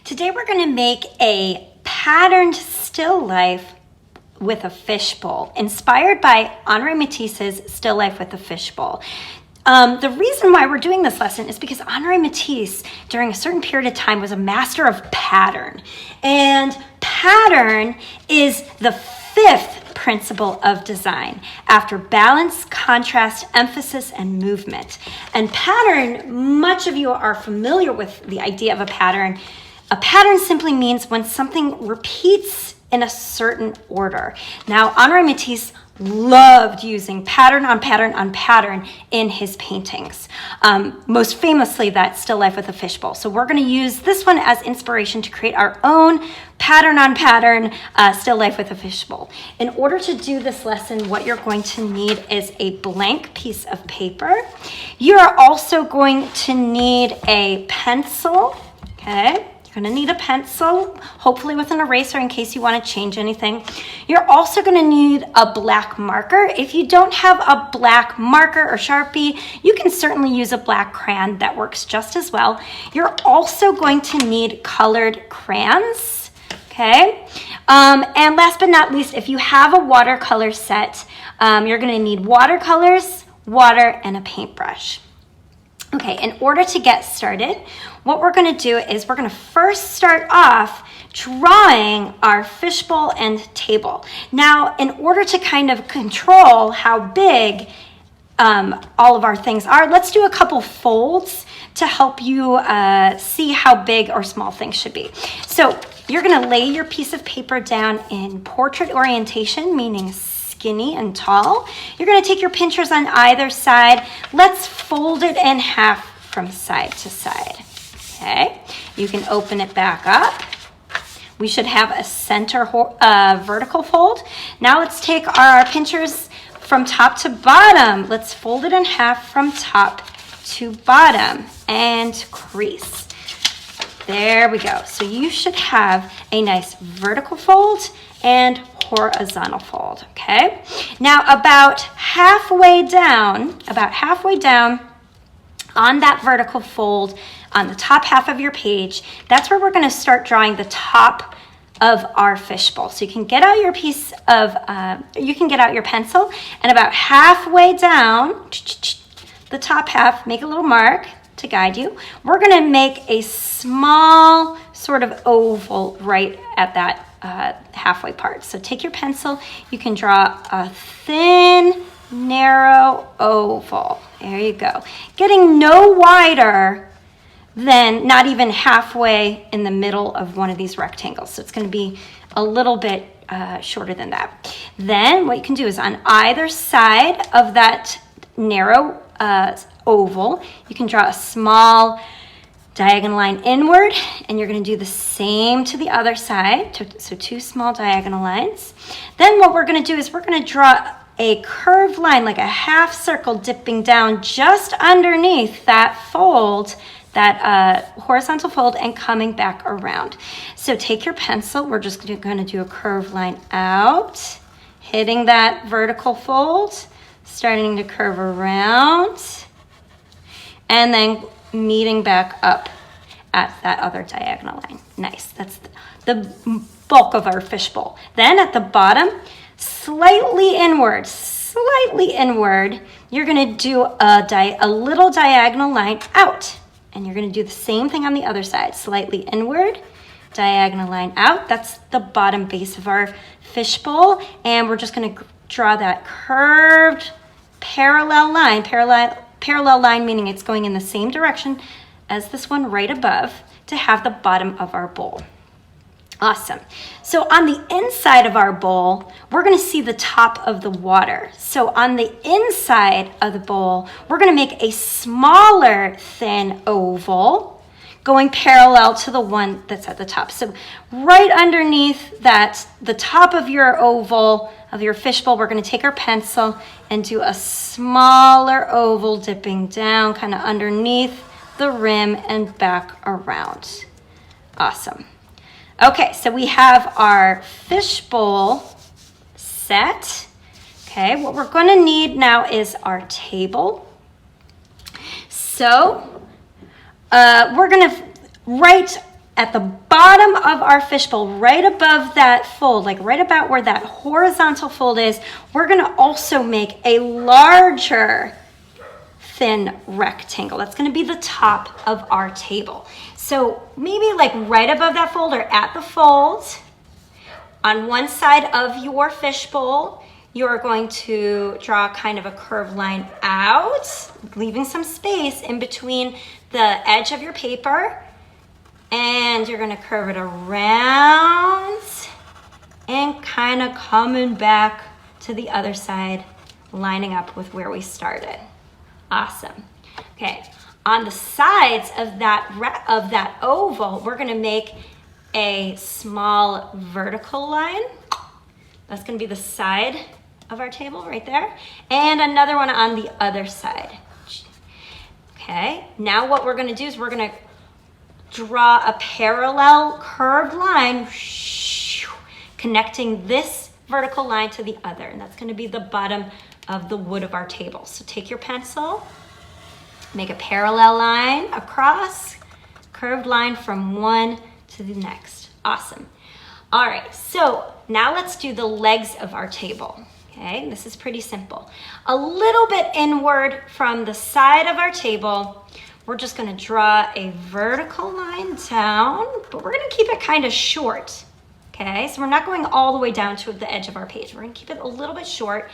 Today we're going to make a patterned still life with a fishbowl, inspired by Henri Matisse's Still Life with a Fishbowl. The reason why we're doing this lesson is because Henri Matisse, during a certain period of time, was a master of pattern. And pattern is the fifth principle of design, after balance, contrast, emphasis, and movement. And pattern, much of you are familiar with the idea of a pattern. A pattern simply means when something repeats in a certain order. Now, Henri Matisse loved using pattern on pattern on pattern in his paintings. Most famously, that Still Life with a Fishbowl. So we're going to use this one as inspiration to create our own pattern on pattern Still Life with a Fishbowl. In order to do this lesson, what you're going to need is a blank piece of paper. You're also going to need a pencil, okay? You're going to need a pencil, hopefully with an eraser in case you want to change anything. You're also going to need a black marker. If you don't have a black marker or Sharpie, you can certainly use a black crayon. That works just as well. You're also going to need colored crayons, okay? And last but not least, if you have a watercolor set, you're going to need watercolors, water, and a paintbrush. Okay, in order to get started, what we're going to do is we're going to first start off drawing our fishbowl and table. Now, in order to kind of control how big all of our things are, let's do a couple folds to help you see how big or small things should be. So you're going to lay your piece of paper down in portrait orientation, meaning skinny and tall. You're going to take your pinchers on either side. Let's fold it in half from side to side. Okay, you can open it back up. We should have a center vertical fold. Now let's take our pinchers from top to bottom. Let's fold it in half from top to bottom and crease. There we go. So you should have a nice vertical fold and horizontal fold, okay? Now about halfway down on that vertical fold, on the top half of your page, that's where we're going to start drawing the top of our fishbowl. So you can get out your piece of, you can get out your pencil, and about halfway down the top half, make a little mark to guide you. We're going to make a small sort of oval right at that halfway part. So take your pencil, you can draw a thin, narrow oval. There you go. Getting no wider than not even halfway in the middle of one of these rectangles. So it's going to be a little bit shorter than that. Then what you can do is on either side of that narrow oval, you can draw a small diagonal line inward, and you're going to do the same to the other side. So two small diagonal lines. Then what we're going to do is we're going to draw a curved line, like a half circle, dipping down just underneath that fold, that horizontal fold, and coming back around. So take your pencil. We're just going to do a curved line out, hitting that vertical fold, starting to curve around, and then meeting back up at that other diagonal line. Nice. That's the bulk of our fishbowl. Then at the bottom, slightly inward, you're going to do a little diagonal line out. And you're going to do the same thing on the other side. Slightly inward, diagonal line out. That's the bottom base of our fishbowl. And we're just going to draw that curved parallel line. Parallel line meaning it's going in the same direction as this one right above to have the bottom of our bowl. Awesome. So on the inside of our bowl, we're going to see the top of the water. So on the inside of the bowl, we're going to make a smaller thin oval going parallel to the one that's at the top. So right underneath that, the top of your oval, of your fishbowl, we're going to take our pencil and do a smaller oval dipping down kind of underneath the rim and back around. Awesome. Okay, so we have our fishbowl set. Okay, what we're going to need now is our table. So we're going to right at the bottom of our fishbowl, right above that fold, like right about where that horizontal fold is, we're gonna also make a larger thin rectangle. That's gonna be the top of our table. So maybe like right above that fold or at the fold, on one side of your fishbowl, you're going to draw kind of a curved line out, leaving some space in between the edge of your paper, and you're gonna curve it around and kind of coming back to the other side, lining up with where we started. Awesome. Okay, on the sides of that oval, we're gonna make a small vertical line. That's gonna be the side of our table right there, and another one on the other side. Okay, now what we're gonna do is we're gonna draw a parallel curved line connecting this vertical line to the other, and that's gonna be the bottom of the wood of our table. So take your pencil, make a parallel line across, curved line from one to the next. Awesome. All right, so now let's do the legs of our table. Okay, this is pretty simple. A little bit inward from the side of our table, we're just gonna draw a vertical line down, but we're gonna keep it kind of short. Okay, so we're not going all the way down to the edge of our page. We're gonna keep it a little bit short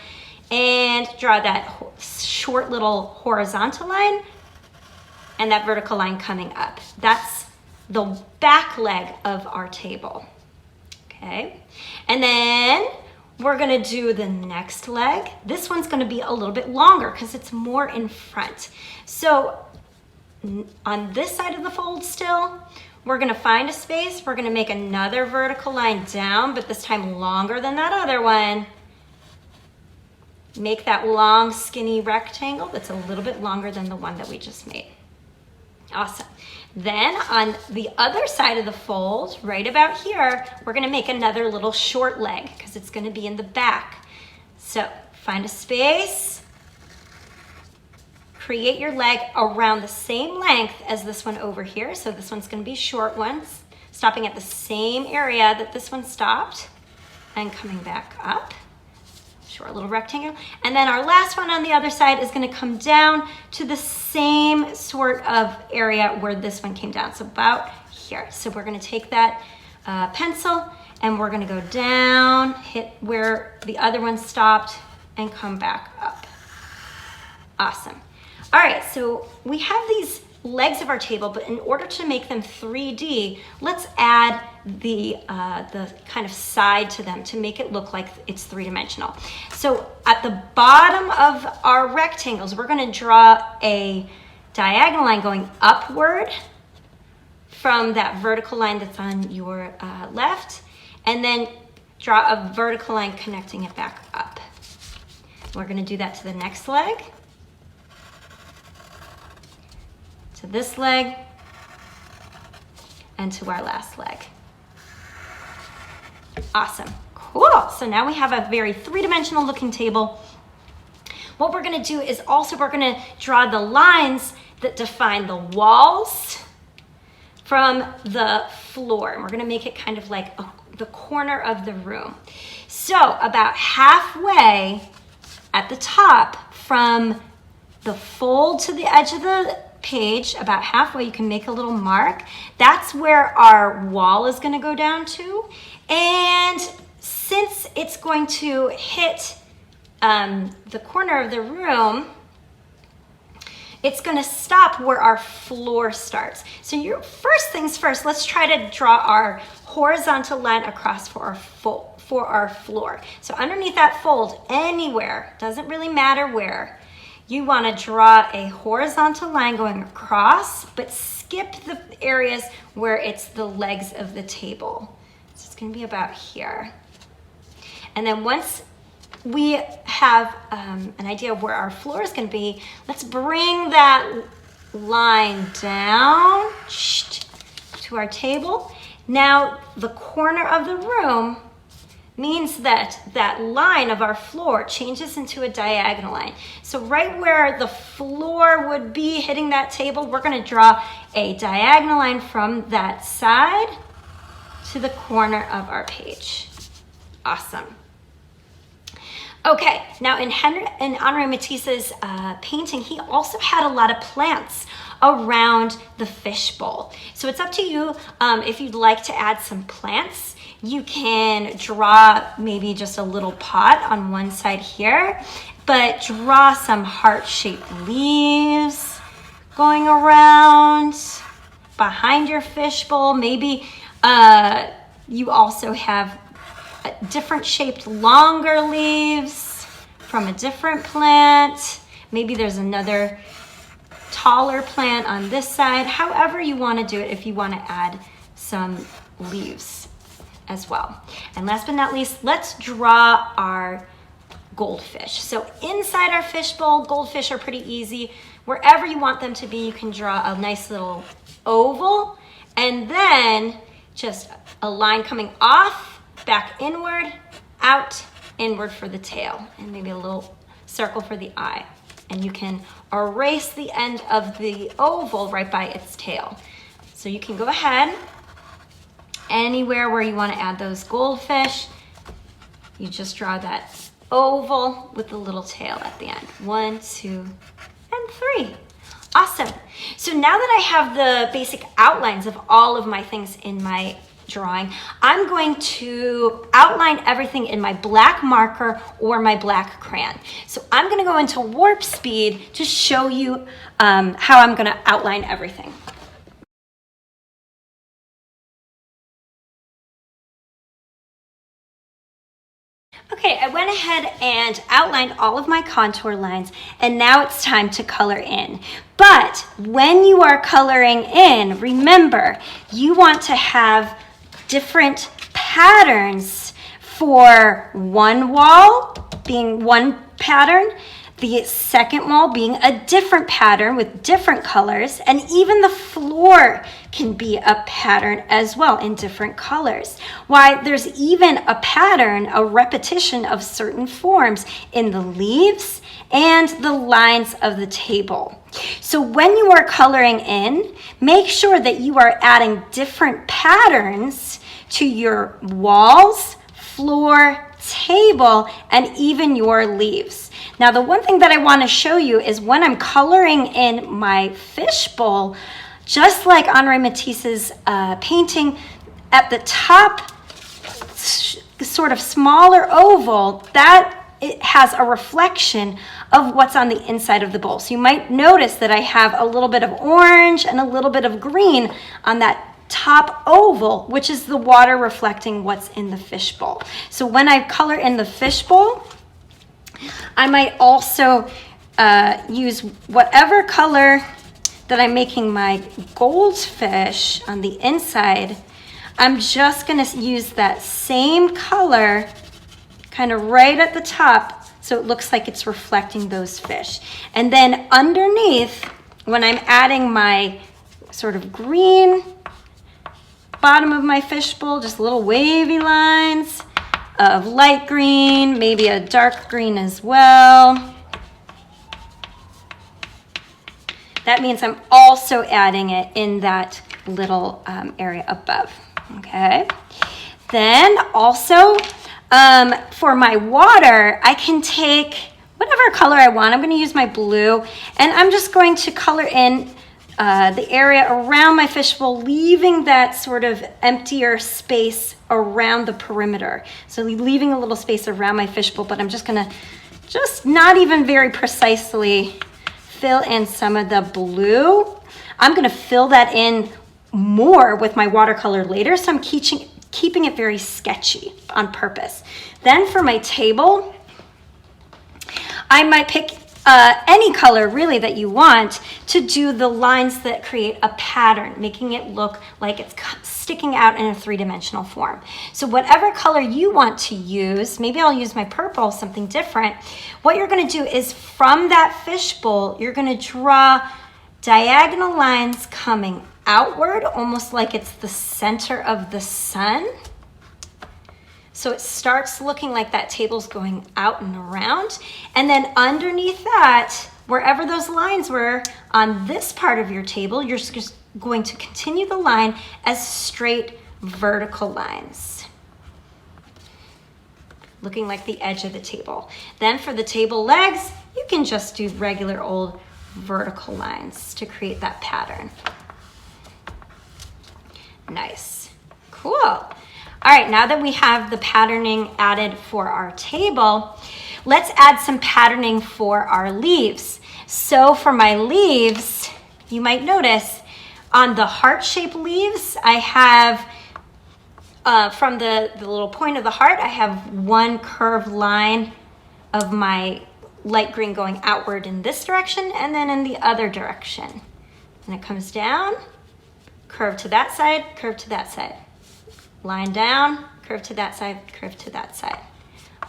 and draw that short little horizontal line and that vertical line coming up. That's the back leg of our table. Okay, and then we're gonna do the next leg. This one's gonna be a little bit longer because it's more in front. So on this side of the fold still, we're gonna find a space. We're gonna make another vertical line down, but this time longer than that other one. Make that long, skinny rectangle that's a little bit longer than the one that we just made. Awesome. Then on the other side of the fold, right about here, we're gonna make another little short leg because it's gonna be in the back. So find a space, create your leg around the same length as this one over here. So this one's gonna be short ones, stopping at the same area that this one stopped and coming back up. Short little rectangle. And then our last one on the other side is gonna come down to the same sort of area where this one came down. So about here. So we're gonna take that pencil and we're gonna go down, hit where the other one stopped and come back up. Awesome. All right, so we have these legs of our table, but in order to make them 3D, let's add the kind of side to them to make it look like it's three-dimensional. So at the bottom of our rectangles, we're gonna draw a diagonal line going upward from that vertical line that's on your left, and then draw a vertical line connecting it back up. We're gonna do that to the next leg, to this leg, and to our last leg. Awesome, cool. So now we have a very three-dimensional looking table. What we're gonna do is also we're gonna draw the lines that define the walls from the floor. And we're gonna make it kind of like the corner of the room. So about halfway at the top from the fold to the edge of the page, about halfway, you can make a little mark. That's where our wall is gonna go down to. And since it's going to hit the corner of the room, it's gonna stop where our floor starts. So first things first, let's try to draw our horizontal line across for our floor. So underneath that fold, anywhere, doesn't really matter where, you wanna draw a horizontal line going across, but skip the areas where it's the legs of the table. So it's gonna be about here. And then once we have an idea of where our floor is gonna be, let's bring that line down to our table. Now the corner of the room means that that line of our floor changes into a diagonal line. So right where the floor would be hitting that table, we're going to draw a diagonal line from that side to the corner of our page. Awesome. Okay, now in Henri Matisse's painting, he also had a lot of plants around the fishbowl. So it's up to you if you'd like to add some plants. You can draw maybe just a little pot on one side here, but draw some heart-shaped leaves going around behind your fishbowl. Maybe you also have different shaped longer leaves from a different plant. Maybe there's another taller plant on this side. However you want to do it, if you want to add some leaves as well. And last but not least, let's draw our goldfish. So inside our fishbowl, goldfish are pretty easy. Wherever you want them to be, you can draw a nice little oval, and then just a line coming off, back inward, out, inward for the tail, and maybe a little circle for the eye. And you can erase the end of the oval right by its tail. So you can go ahead, anywhere where you want to add those goldfish, you just draw that oval with the little tail at the end. 1, 2, and 3. Awesome. So now that I have the basic outlines of all of my things in my drawing, I'm going to outline everything in my black marker or my black crayon. So I'm going to go into warp speed to show you how I'm going to outline everything. Okay, I went ahead and outlined all of my contour lines, and now it's time to color in. But when you are coloring in, remember, you want to have different patterns for one wall being one pattern, the second wall being a different pattern with different colors, and even the floor can be a pattern as well in different colors. Why, there's even a pattern, a repetition of certain forms in the leaves and the lines of the table. So when you are coloring in, make sure that you are adding different patterns to your walls, floor, table, and even your leaves. Now, the one thing that I want to show you is when I'm coloring in my fishbowl, just like Henri Matisse's painting, at the top, sort of smaller oval, that it has a reflection of what's on the inside of the bowl. So you might notice that I have a little bit of orange and a little bit of green on that top oval, which is the water reflecting what's in the fishbowl. So when I color in the fishbowl, I might also use whatever color that I'm making my goldfish on the inside. I'm just going to use that same color kind of right at the top so it looks like it's reflecting those fish. And then underneath, when I'm adding my sort of green bottom of my fishbowl, just little wavy lines of light green, maybe a dark green as well. That means I'm also adding it in that little area above, okay? Then also, for my water, I can take whatever color I want. I'm gonna use my blue, and I'm just going to color in the area around my fishbowl, leaving that sort of emptier space around the perimeter. So leaving a little space around my fishbowl, but I'm just gonna, not even very precisely, fill in some of the blue. I'm gonna fill that in more with my watercolor later, so I'm keeping it very sketchy on purpose. Then for my table, I might pick any color really that you want to do the lines that create a pattern, making it look like it's sticking out in a three-dimensional form. So whatever color you want to use, maybe I'll use my purple, something different. What you're gonna do is from that fishbowl, you're gonna draw diagonal lines coming outward, almost like it's the center of the sun. So it starts looking like that table's going out and around. And then underneath that, wherever those lines were on this part of your table, you're just going to continue the line as straight vertical lines, looking like the edge of the table. Then for the table legs, you can just do regular old vertical lines to create that pattern. Nice, cool. All right, now that we have the patterning added for our table, let's add some patterning for our leaves. So for my leaves, you might notice on the heart-shaped leaves, I have, from the little point of the heart, I have one curved line of my light green going outward in this direction and then in the other direction. And it comes down, curve to that side, curve to that side. Line down, curve to that side, curve to that side.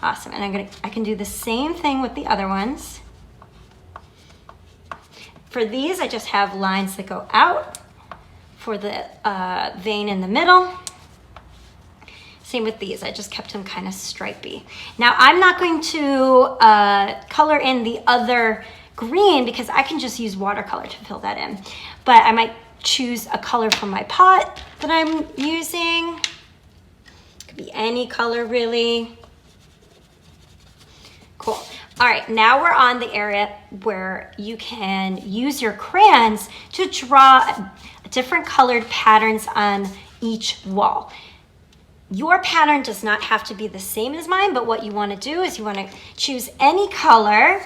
Awesome, and I can do the same thing with the other ones. For these, I just have lines that go out for the vein in the middle. Same with these, I just kept them kind of stripy. Now I'm not going to color in the other green because I can just use watercolor to fill that in. But I might choose a color from my pot that I'm using. Could be any color really. Cool. All right, now we're on the area where you can use your crayons to draw different colored patterns on each wall. Your pattern does not have to be the same as mine, but what you want to do is you want to choose any color,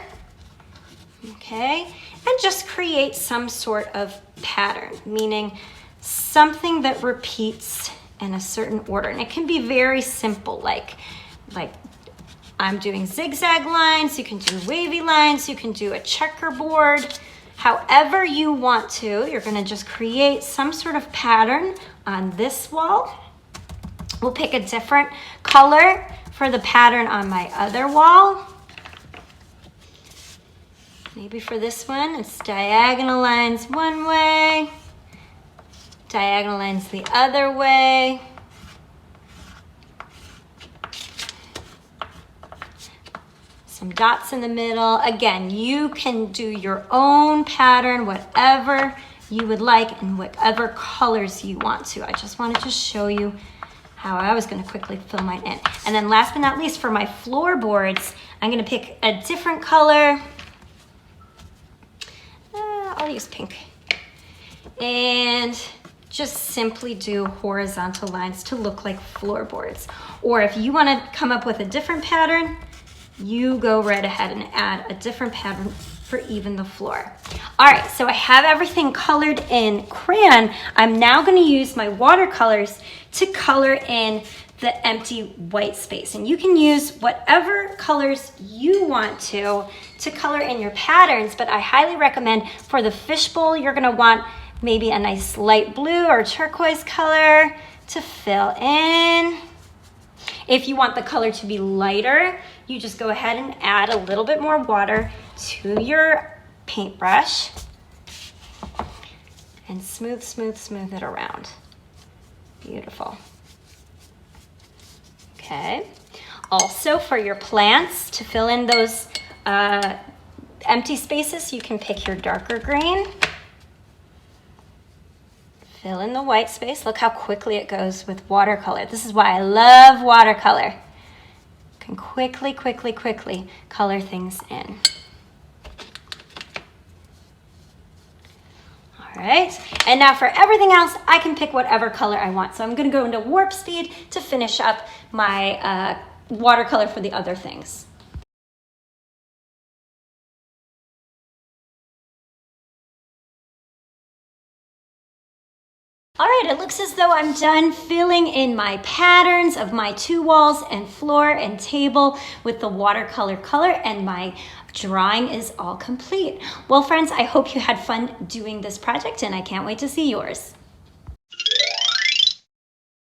okay, and just create some sort of pattern, meaning something that repeats in a certain order. And it can be very simple, like I'm doing zigzag lines, you can do wavy lines, you can do a checkerboard. However you want to, you're going to just create some sort of pattern on this wall. We'll pick a different color for the pattern on my other wall. Maybe for this one, it's diagonal lines one way, diagonal lines the other way. Some dots in the middle. Again, you can do your own pattern, whatever you would like and whatever colors you want to. I just wanted to show you how I was going to quickly fill mine in. And then last but not least, for my floorboards, I'm going to pick a different color. I'll use pink. And just simply do horizontal lines to look like floorboards. Or if you want to come up with a different pattern, you go right ahead and add a different pattern for even the floor. All right, so I have everything colored in crayon. I'm now going to use my watercolors to color in the empty white space. And you can use whatever colors you want to color in your patterns, but I highly recommend for the fishbowl, you're going to want maybe a nice light blue or turquoise color to fill in. If you want the color to be lighter, you just go ahead and add a little bit more water to your paintbrush and smooth, smooth, smooth it around. Beautiful. Okay. Also for your plants, to fill in those empty spaces, you can pick your darker green. Fill in the white space. Look how quickly it goes with watercolor. This is why I love watercolor. You can quickly, quickly, quickly color things in. All right, and now for everything else, I can pick whatever color I want. So I'm gonna go into warp speed to finish up my watercolor for the other things. All right, it looks as though I'm done filling in my patterns of my two walls and floor and table with the watercolor color, and my drawing is all complete. Well, friends, I hope you had fun doing this project, and I can't wait to see yours.